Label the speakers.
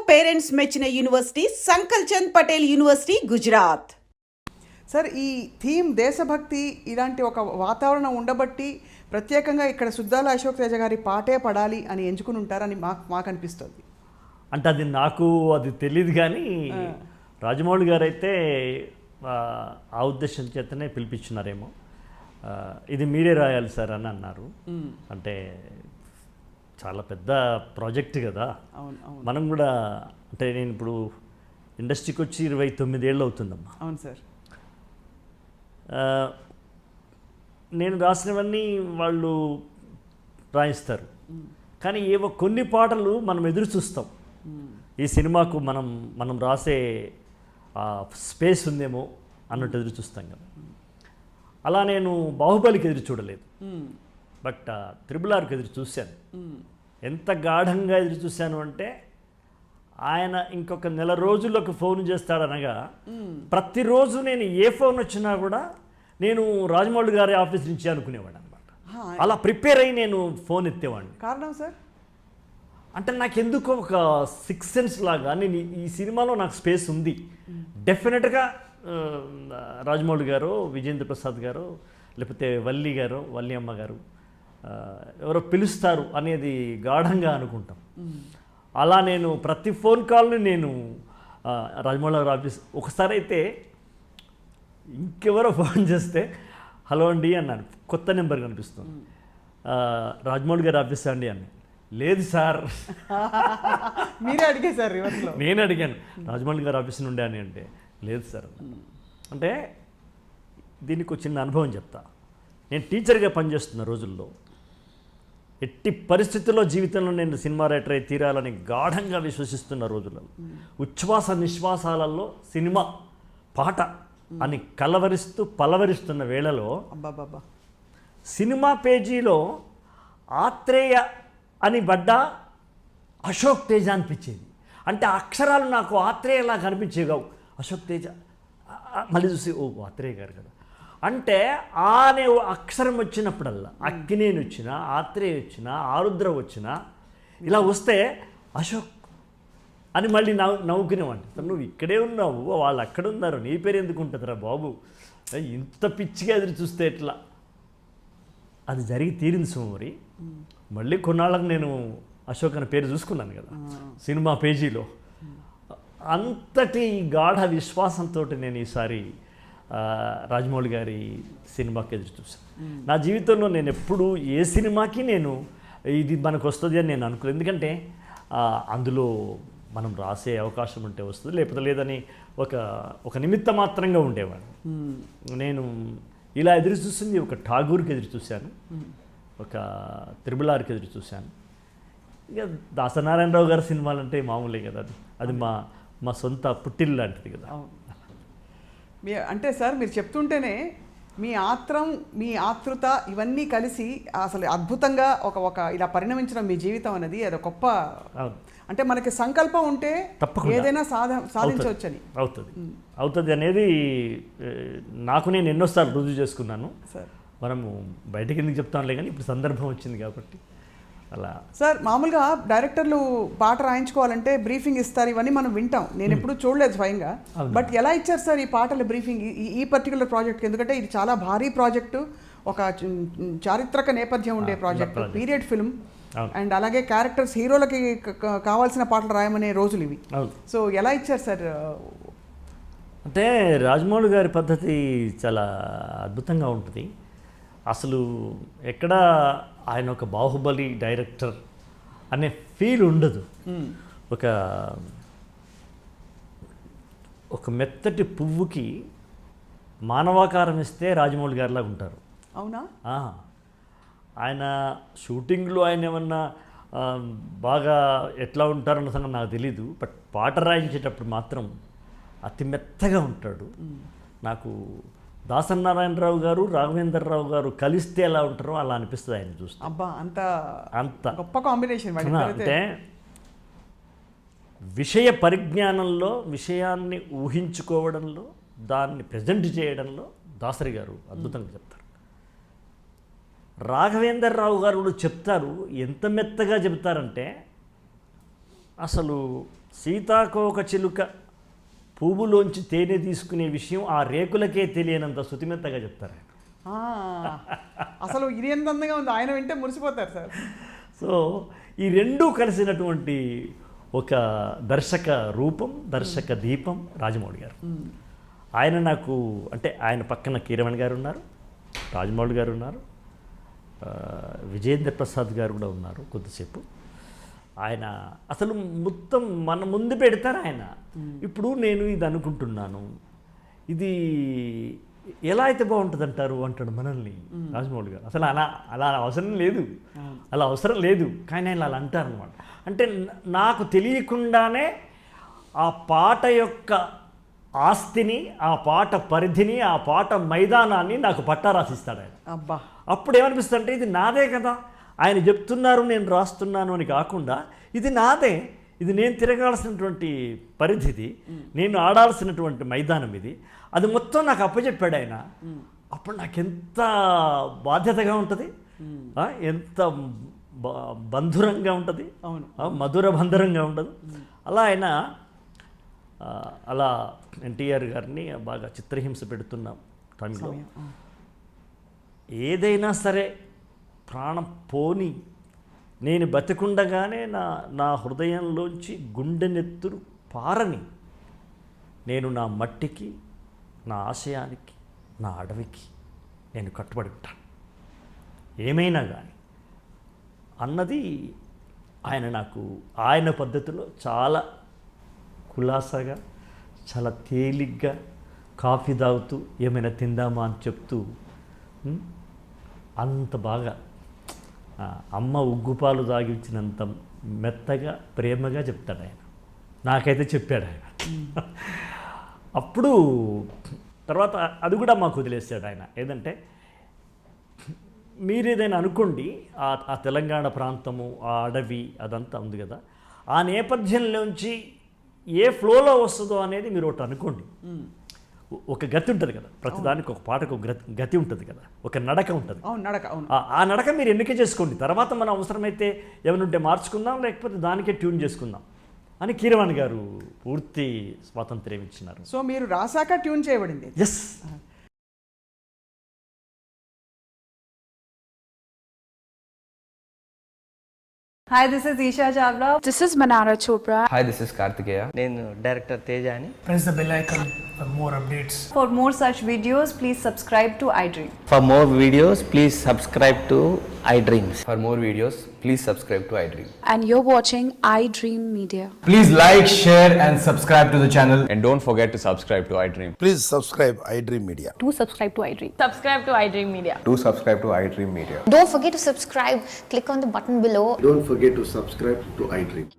Speaker 1: Parents మెచ్చిన university Sankal Chand Patel university Gujarat.
Speaker 2: Sir, ఈ theme దేశభక్తి ఇలాంటి ఒక వాతావరణం ఉండబట్టి ప్రత్యేకంగా ఇక్కడ సుద్దాల అశోక్ తేజ గారి పాటే పడాలి అని ఎంచుకుని ఉంటారని మాకు అనిపిస్తుంది.
Speaker 3: అంటే అది నాకు అది తెలియదు, కానీ రాజమౌళి గారు అయితే ఆ ఉద్దేశం చేతనే పిలిపించున్నారేమో. ఇది మీరే రాయాలి సార్ అని అన్నారు. అంటే చాలా పెద్ద ప్రాజెక్ట్ కదా. మనం కూడా అంటే నేను ఇప్పుడు ఇండస్ట్రీకి వచ్చి 29 ఏళ్ళు అవుతుందమ్మా.
Speaker 2: అవును సార్.
Speaker 3: నేను రాసినవన్నీ వాళ్ళు రాయిస్తారు, కానీ ఏవో కొన్ని పాటలు మనం ఎదురు చూస్తాం. ఈ సినిమాకు మనం రాసే స్పేస్ ఉందేమో అన్నట్టు ఎదురు చూస్తాం కదా. అలా నేను బాహుబలికి ఎదురు చూడలేదు, బట్ త్రిబుల్-ఆర్కి ఎదురు చూశాను. ఎంత గాఢంగా ఎదురు చూశాను అంటే, ఆయన ఇంకొక నెల రోజుల్లోకి ఫోన్ చేస్తాడనగా ప్రతిరోజు నేను ఏ ఫోన్ వచ్చినా కూడా నేను రాజమౌళి గారి ఆఫీస్ నుంచి అనుకునేవాడు అనమాట. అలా ప్రిపేర్ అయ్యి నేను ఫోన్ ఎత్తేవాడిని.
Speaker 2: కారణం సార్
Speaker 3: అంటే నాకు ఎందుకో ఒక 6th సెన్స్ లాగా నేను ఈ సినిమాలో నాకు స్పేస్ ఉంది, డెఫినెట్గా రాజమౌళి గారు, విజేంద్ర ప్రసాద్ గారు, లేకపోతే వల్లి అమ్మ గారు ఎవరో పిలుస్తారు అనేది గాఢంగా అనుకుంటాం. అలా నేను ప్రతి ఫోన్ కాల్ని నేను రాజమౌళి గారి ఆఫీస్, ఒకసారి అయితే ఇంకెవరో ఫోన్ చేస్తే హలో అండి అన్నాను, కొత్త నెంబర్ కనిపిస్తుంది, రాజమౌళి గారి ఆఫీస్ అండి అని. లేదు సార్,
Speaker 2: మీరే అడిగేశారు.
Speaker 3: నేను అడిగాను రాజమౌళి గారి ఆఫీస్ నుండి అని, అంటే లేదు సార్. అంటే దీనికి ఒక చిన్న అనుభవం చెప్తా. నేను టీచర్గా పనిచేస్తున్న రోజుల్లో ఎట్టి పరిస్థితుల్లో జీవితంలో నేను సినిమా రైటర్ అయి తీరాలని గాఢంగా విశ్వసిస్తున్న రోజులలో ఉచ్ఛ్వాస నిశ్వాసాలలో సినిమా పాట అని పలవరిస్తున్న వేళలో సినిమా పేజీలో ఆత్రేయ అని పడ్డా అశోక్ తేజ అనిపించేది. అంటే అక్షరాలు నాకు ఆత్రేయలా కనిపించేవి కావు. అశోక్ తేజ మళ్ళీ చూసి ఓ ఆత్రేయ గారు కదా అంటే, అనే అక్షరం వచ్చినప్పుడల్లా అక్కినేని వచ్చినా, ఆత్రేయ వచ్చినా, ఆరుద్ర వచ్చినా ఇలా వస్తే అశోక్ అని మళ్ళీ నవ్వుకునేవాడిని. నువ్వు ఇక్కడే ఉన్నావు, వాళ్ళు అక్కడ ఉన్నారు, నీ పేరు ఎందుకు ఉంటుందిరా బాబు, ఇంత పిచ్చిగా ఎదురు చూస్తే ఎట్లా. అది జరిగి తీరింది సోమరి. మళ్ళీ కొన్నాళ్ళకు నేను అశోక్ అనే పేరు చూసుకున్నాను కదా సినిమా పేజీలో. అంతటి గాఢ విశ్వాసంతో నేను ఈసారి రాజమౌళి గారి సినిమాకి ఎదురు చూశాను. నా జీవితంలో నేను ఎప్పుడు ఏ సినిమాకి నేను ఇది మనకు వస్తుంది అని నేను అనుకోలేదు. ఎందుకంటే అందులో మనం రాసే అవకాశం ఉంటే వస్తుంది, లేకపోతే లేదని ఒక నిమిత్త మాత్రంగా ఉండేవాడు. నేను ఇలా ఎదురు చూసింది ఒక ఠాగూర్కి ఎదురు చూశాను, ఒక త్రిబుల్-ఆర్కి ఎదురు చూశాను. ఇక దాసనారాయణరావు గారి సినిమాలంటే మామూలే కదా, అది మా సొంత పుట్టిల్లు లాంటిది కదా.
Speaker 2: అంటే సార్, మీరు చెప్తుంటేనే మీ ఆత్రం, మీ ఆతృత ఇవన్నీ కలిసి అసలు అద్భుతంగా ఒక ఇలా పరిణమించడం మీ జీవితం అనేది అది గొప్ప. అంటే మనకి సంకల్పం ఉంటే ఏదైనా సాధించవచ్చని
Speaker 3: అవుతుంది అనేది నాకు నేను ఎన్నోసార్లు రుజువు చేసుకున్నాను. మనము బయటకి ఎందుకు చెప్తాంలే, కానీ ఇప్పుడు సందర్భం వచ్చింది కాబట్టి అలా. సార్,
Speaker 2: మామూలుగా డైరెక్టర్లు పాట రాయించుకోవాలంటే బ్రీఫింగ్ ఇస్తారు, ఇవన్నీ మనం వింటాం. నేను ఎప్పుడు చూడలేదు స్వయంగా, బట్ ఎలా ఇచ్చారు సార్ ఈ పాటల బ్రీఫింగ్ ఈ పర్టికులర్ ప్రాజెక్ట్? ఎందుకంటే ఇది చాలా భారీ ప్రాజెక్టు, ఒక చారిత్రక నేపథ్యం ఉండే ప్రాజెక్టు, పీరియడ్ ఫిల్మ్, అండ్ అలాగే క్యారెక్టర్స్, హీరోలకి కావాల్సిన పాటలు రాయమనే రోజులు ఇవి. సో ఎలా ఇచ్చారు సార్?
Speaker 3: అంటే రాజమౌళి గారి పద్ధతి చాలా అద్భుతంగా ఉంటుంది. అసలు ఎక్కడ ఆయన ఒక బాహుబలి డైరెక్టర్ అనే ఫీల్ ఉండదు. ఒక మెత్తటి పువ్వుకి మానవాకారం ఇస్తే రాజమౌళి గారిలాగా ఉంటారు.
Speaker 2: అవునా?
Speaker 3: ఆయన షూటింగ్లో ఆయన ఏమన్నా బాగా ఎట్లా ఉంటారన్న సంగతి నాకు తెలీదు, బట్ పాట రాయించేటప్పుడు మాత్రం అతి మెత్తగా ఉంటాడు. నాకు దాసనారాయణరావు గారు, రాఘవేంద్రరావు గారు కలిస్తే ఎలా ఉంటారో అలా అనిపిస్తుంది ఆయన చూస్తే.
Speaker 2: అబ్బా, అంత గొప్ప కాంబినేషన్.
Speaker 3: అంటే విషయ పరిజ్ఞానంలో, విషయాన్ని ఊహించుకోవడంలో, దాన్ని ప్రజెంట్ చేయడంలో దాసరి గారు అద్భుతంగా చెప్తారు. రాఘవేంద్రరావు గారు చెప్తారు, ఎంత మెత్తగా చెప్తారంటే అసలు సీతాకోక చిలుక పువ్వులోంచి తేనె తీసుకునే విషయం ఆ రేకులకే తెలియనంత శుతిమెత్తగా చెప్తారు ఆయన.
Speaker 2: ఆ, అసలు ఇది ఎంత అందంగా ఉంది, ఆయన వింటే మురిసిపోతారు సార్.
Speaker 3: సో ఈ రెండూ కలిసినటువంటి ఒక దర్శక రూపం, దర్శక దీపం రాజమౌళి గారు. ఆయన నాకు అంటే ఆయన పక్కన కీరవాణి గారు ఉన్నారు, రాజమౌళి గారు ఉన్నారు, విజయేంద్ర ప్రసాద్ గారు కూడా ఉన్నారు కొద్దిసేపు. ఆయన అసలు మొత్తం మన ముందు పెడతారు ఆయన. ఇప్పుడు నేను ఇది అనుకుంటున్నాను, ఇది ఎలా అయితే బాగుంటుంది అంటారు అంటాడు మనల్ని రాజమౌళి గారు. అసలు అలా అవసరం లేదు, అలా అవసరం లేదు, కానీ ఆయన అలా అంటారు అనమాట. అంటే నాకు తెలియకుండానే ఆ పాట యొక్క ఆస్తిని, ఆ పాట పరిధిని, ఆ పాట మైదానాన్ని నాకు పట్టా రాసిస్తాడు ఆయన.
Speaker 2: అబ్బా,
Speaker 3: అప్పుడు ఏమనిపిస్తుంది అంటే ఇది నాదే కదా, ఆయన చెప్తున్నారు నేను రాస్తున్నాను అని కాకుండా ఇది నాదే, ఇది నేను తిరగాల్సినటువంటి పరిధిది, నేను ఆడాల్సినటువంటి మైదానం ఇది, అది మొత్తం నాకు అప్పచెప్పాడు ఆయన. అప్పుడు నాకు ఎంత బాధ్యతగా ఉంటుంది, ఎంత బంధురంగా ఉంటుంది, మధుర బంధురంగా ఉండదు. అలా ఆయన అలా ఎన్టీఆర్ గారిని బాగా చిత్రహింస పెడుతున్నాం టైంలో. ఏదైనా సరే ప్రాణం పోని, నేను బతికుండగానే నా హృదయంలోంచి గుండె నెత్తురు పారని, నేను నా మట్టికి, నా ఆశయానికి, నా అడవికి నేను కట్టుబడి ఉంటాను ఏమైనా కానీ అన్నది ఆయన నాకు ఆయన పద్ధతిలో చాలా కులాసాగా, చాలా తేలిగ్గా కాఫీ తాగుతూ ఏమైనా తిందామా అని చెప్తూ అంత బాగా అమ్మ ఉగ్గుపాలు తాగిచ్చినంత మెత్తగా ప్రేమగా చెప్తాడు ఆయన. నాకైతే చెప్పాడు ఆయన. అప్పుడు తర్వాత అది కూడా మాకు వదిలేసాడు ఆయన. ఏదంటే మీరు ఏదైనా అనుకోండి, ఆ తెలంగాణ ప్రాంతము, ఆ అడవి అదంతా ఉంది కదా, ఆ నేపథ్యంలోంచి ఏ ఫ్లోలో వస్తుందో అనేది మీరు ఒకటి అనుకోండి. ఒక గతి ఉంటుంది కదా, ప్రతిదానికి ఒక పాటకు ఒక గతి ఉంటుంది కదా, ఒక నడక ఉంటుంది. ఆ నడక మీరు ఎన్నిక చేసుకోండి. తర్వాత మనం అవసరమైతే ఏమైనా ఉంటే మార్చుకుందాం, లేకపోతే దానికే ట్యూన్ చేసుకుందాం అని కీరవాణి గారు పూర్తి స్వాతంత్ర్యం ఇచ్చినారు.
Speaker 2: సో మీరు రాసాక ట్యూన్ చేయబడింది.
Speaker 3: Yes.
Speaker 4: Hi, this is Isha Chavla.
Speaker 5: This is Manara Chopra.
Speaker 6: Hi, this is Kartikeya.
Speaker 7: నేను డైరెక్టర్ తేజ అని.
Speaker 8: Press the bell icon for more updates.
Speaker 4: For more such videos, please subscribe to iDream.
Speaker 7: For more videos, please subscribe to iDreams.
Speaker 6: For more videos, please subscribe to iDream.
Speaker 5: And you're watching iDream Media.
Speaker 9: Please like, share and subscribe to the channel.
Speaker 6: And don't forget to subscribe to iDream.
Speaker 10: Please subscribe iDream Media.
Speaker 5: Do subscribe to iDream.
Speaker 4: Subscribe to iDream Media.
Speaker 6: Do subscribe to iDream Media.
Speaker 11: Don't forget to subscribe. Click on the button below.
Speaker 10: Don't forget to subscribe to iDream.